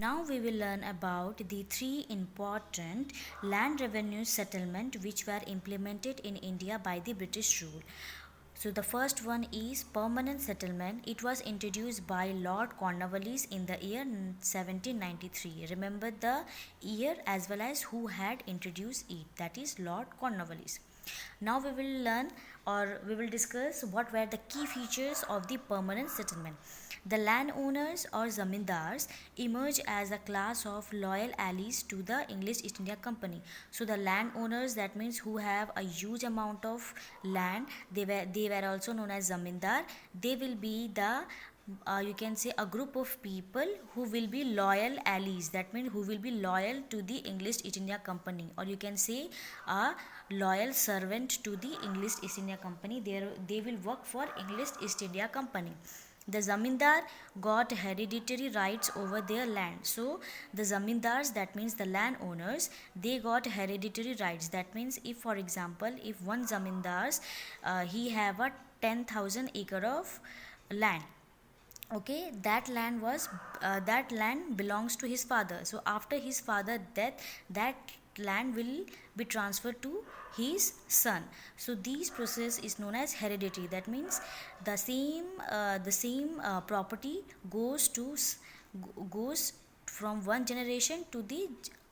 Now we will learn about the three important land revenue settlement which were implemented in India by the British rule. So the first one is permanent settlement. It was introduced by Lord Cornwallis in the year 1793. Remember the year as well as who had introduced it, that is Lord Cornwallis. Now we will learn or we will discuss what were the key features of the permanent settlement. The landowners or zamindars emerge as a class of loyal allies to the English East India Company. So the landowners, that means who have a huge amount of land, they were also known as zamindar. They will be the you can say a group of people who will be loyal allies, that means who will be loyal to the English East India Company, or you can say a loyal servant to the English East India Company. They will work for English East India Company. The zamindar got hereditary rights over their land. So the zamindars, that means the landowners, they got hereditary rights. That means if for example if one zamindars he have a 10,000 acre of land, okay, that land belongs to his father. So after his father death, that land will be transferred to his son. So this process is known as heredity. That means the same property goes from one generation to the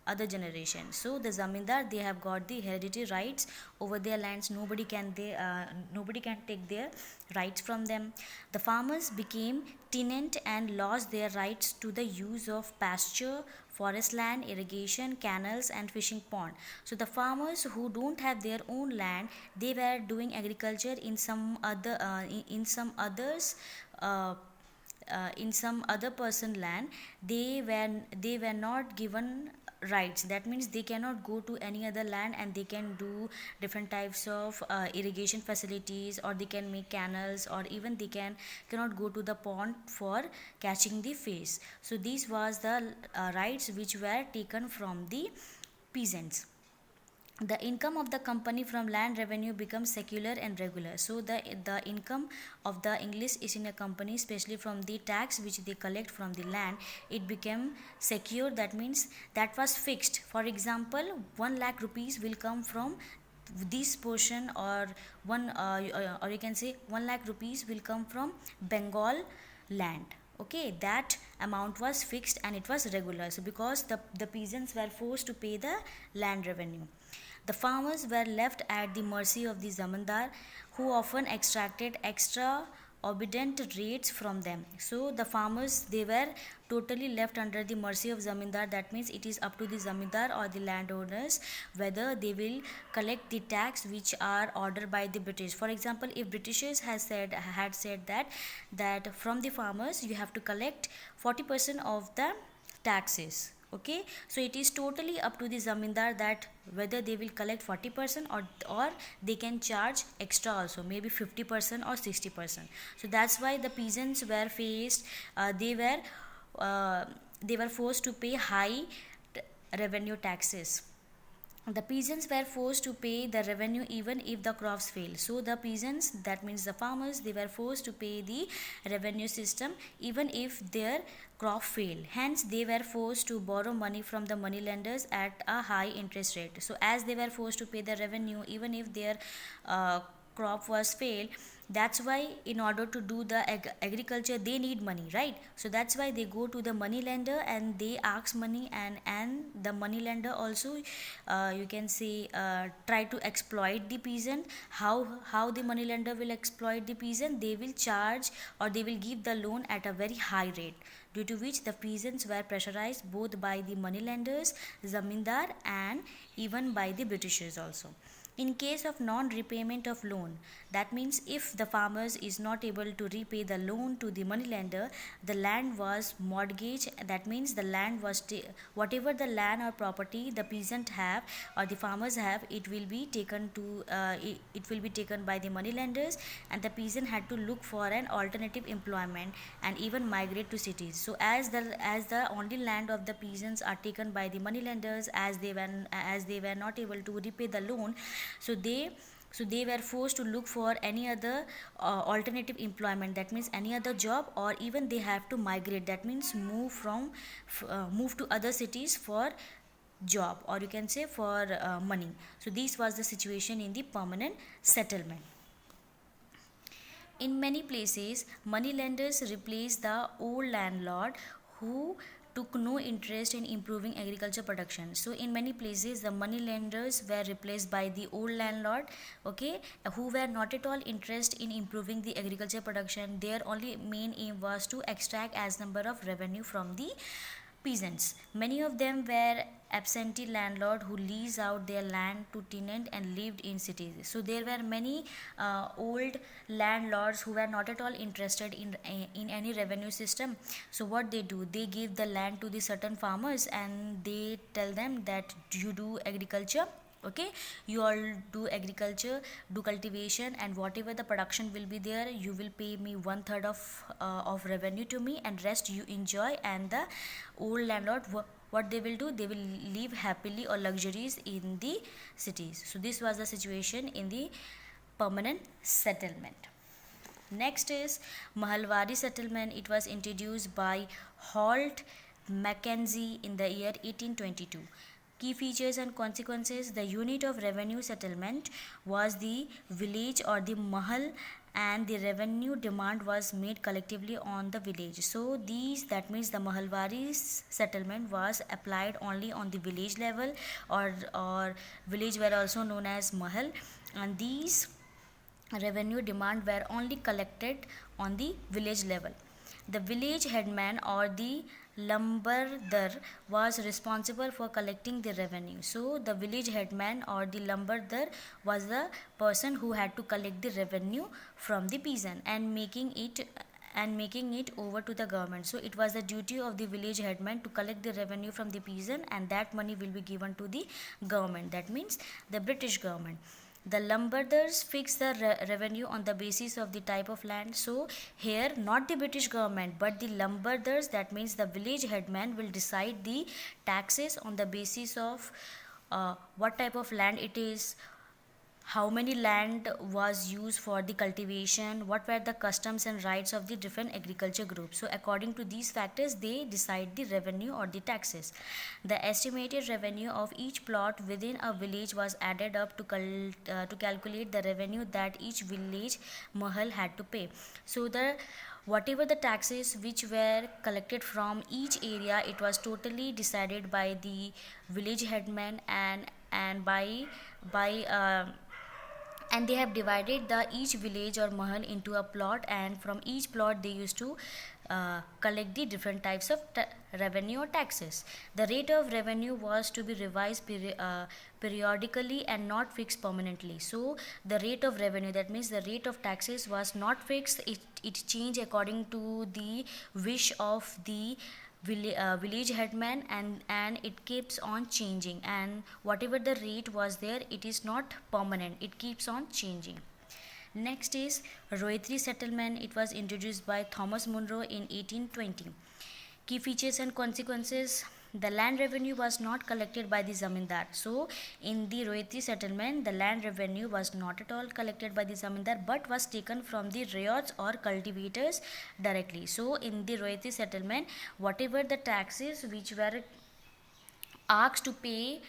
other generation. So the zamindar, they have got the hereditary rights over their lands. Nobody can take their rights from them. The farmers became tenant and lost their rights to the use of pasture, forest land, irrigation, canals and fishing pond. So the farmers who don't have their own land, they were doing agriculture in some other in some others in some other person land. They were not given rights. That means they cannot go to any other land and they can do different types of irrigation facilities, or they can make canals, or even they cannot go to the pond for catching the fish. So these was the rights which were taken from the peasants. The income of the company from land revenue becomes secular and regular. So the income of the English East India Company, especially from the tax which they collect from the land, it became secure. That means that was fixed. For example, 1 lakh rupees will come from this portion, or one or you can say 1 lakh rupees will come from Bengal land. Okay, that amount was fixed and it was regular. So because the peasants were forced to pay the land revenue, the farmers were left at the mercy of the zamindar, who often extracted exorbitant rates from them. So the farmers, they were totally left under the mercy of zamindar. That means it is up to the zamindar or the landowners whether they will collect the tax which are ordered by the British. For example, if Britishers had said that from the farmers you have to collect 40% of the taxes. Okay, so it is totally up to the zamindar that whether they will collect 40%, or they can charge extra also, maybe 50% or 60%. So that's why the peasants were faced they were forced to pay high revenue taxes. The peasants were forced to pay the revenue even if the crops fail. So the peasants, that means the farmers, they were forced to pay the revenue system even if their crop failed. Hence they were forced to borrow money from the moneylenders at a high interest rate. So as they were forced to pay the revenue even if their crop was failed, that's why in order to do the agriculture they need money, right? So that's why they go to the money lender and they ask money, and the money lender also you can say try to exploit the peasant. How the money lender will exploit the peasant? They will charge, or they will give the loan at a very high rate, due to which the peasants were pressurized both by the money lenders, zamindar, and even by the Britishers also. In case of non-repayment of loan, that means if the farmers is not able to repay the loan to the moneylender, the land was mortgaged. That means the land was whatever the land or property the peasant have or the farmers have, it will be taken to it will be taken by the moneylenders, and the peasant had to look for an alternative employment and even migrate to cities. So as the only land of the peasants are taken by the moneylenders, as they were not able to repay the loan, so they So they were forced to look for any other alternative employment, that means any other job, or even they have to migrate, that means move to other cities for job, or you can say for money. So this was the situation in the permanent settlement. In many places, moneylenders replaced the old landlord who took no interest in improving agriculture production. So in many places the moneylenders were replaced by the old landlord, okay, who were not at all interested in improving the agriculture production. Their only main aim was to extract as number of revenue from the peasants. Many of them were absentee landlord who leased out their land to tenant and lived in cities. So there were many old landlords who were not at all interested in any revenue system. So what they do, they give the land to the certain farmers and they tell them that you do agriculture, okay, you all do agriculture, do cultivation, and whatever the production will be there, you will pay me one third of revenue to me, and rest you enjoy. And the old landlord, what they will do, they will live happily or luxuries in the cities. So this was the situation in the permanent settlement. Next is Mahalwari settlement. It was introduced by Holt Mackenzie in the year 1822. Key features and consequences. The unit of revenue settlement was the village or the mahal, and the revenue demand was made collectively on the village. So that means the Mahalwari settlement was applied only on the village level, or village were also known as mahal, and these revenue demand were only collected on the village level. The village headman or the lumbardar was responsible for collecting the revenue. So the village headman or the lumbardar was the person who had to collect the revenue from the peasant and making it over to the government. So it was the duty of the village headman to collect the revenue from the peasant, and that money will be given to the government, that means the British government. The lumbardars fix the revenue on the basis of the type of land. So here not the British government but the lumbardars, that means the village headman, will decide the taxes on the basis of what type of land it is, how many land was used for the cultivation, what were the customs and rights of the different agriculture groups. So according to these factors they decide the revenue or the taxes. The estimated revenue of each plot within a village was added up to calculate the revenue that each village mahal had to pay. So whatever the taxes which were collected from each area, it was totally decided by the village headman, and and they have divided each village or mahal into a plot, and from each plot they used to collect the different types of revenue or taxes. The rate of revenue was to be revised periodically and not fixed permanently. So the rate of revenue, that means the rate of taxes, was not fixed. It changed according to the wish of the village headman, and it keeps on changing, and whatever the rate was there, it is not permanent, it keeps on changing. Next is Royalty settlement. It was introduced by Thomas Munro in 1820. Key features and consequences. The land revenue was not collected by the zamindar. So in the Royalty settlement, the land revenue was not at all collected by the zamindar but was taken from the ryots or cultivators directly. So in the Royalty settlement, whatever the taxes which were asked to pay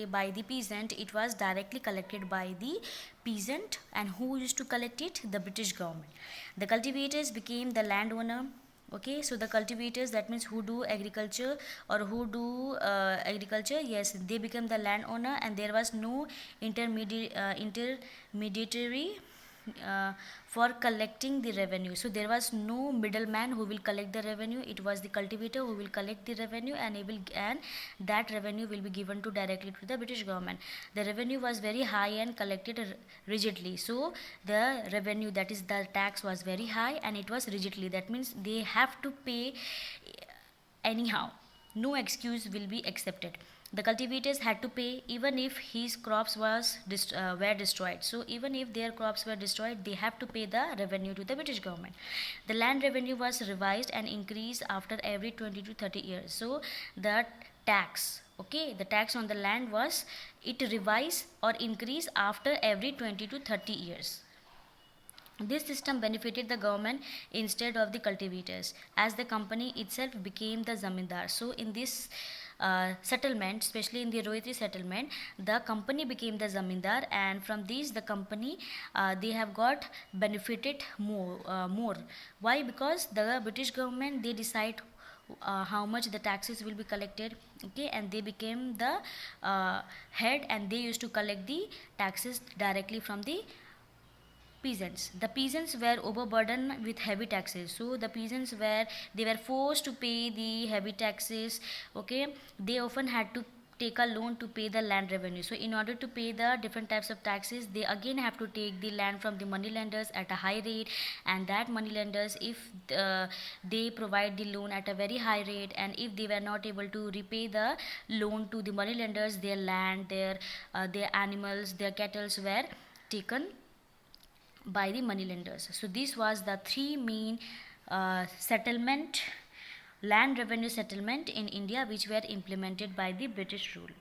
by the peasant, it was directly collected by the peasant. And who used to collect it? The British government. The cultivators became the landowner. Okay, so the cultivators, that means who do agriculture or who do agriculture, yes, they become the landowner, and there was no intermediary for collecting the revenue. So there was no middleman who will collect the revenue. It was the cultivator who will collect the revenue, and that revenue will be given to directly to the British government. The revenue was very high and collected rigidly. So the revenue, that is the tax, was very high and it was rigidly. That means they have to pay anyhow. No excuse will be accepted. The cultivators had to pay even if his crops were destroyed. So even if their crops were destroyed, they have to pay the revenue to the British government. The land revenue was revised and increased after every 20 to 30 years. So the tax Okay, the tax on the land was, it revised or increased after every 20 to 30 years. This system benefited the government instead of the cultivators, as the company itself became the zamindar. So, in this settlement, especially in the Rohitri settlement, the company became the zamindar, and from these, the company they have got benefited more. Why? Because the British government, they decide how much the taxes will be collected. Okay, and they became the head, and they used to collect the taxes directly from the peasants. The peasants were overburdened with heavy taxes, so the peasants were, they were forced to pay the heavy taxes. Okay, they often had to take a loan to pay the land revenue. So in order to pay the different types of taxes, they again have to take the land from the money lenders at a high rate, and that money lenders, if they provide the loan at a very high rate, and if they were not able to repay the loan to the money lenders, their land, their animals, their cattle were taken by the money lenders. So this was the three main settlement, land revenue settlement in India, which were implemented by the British rule.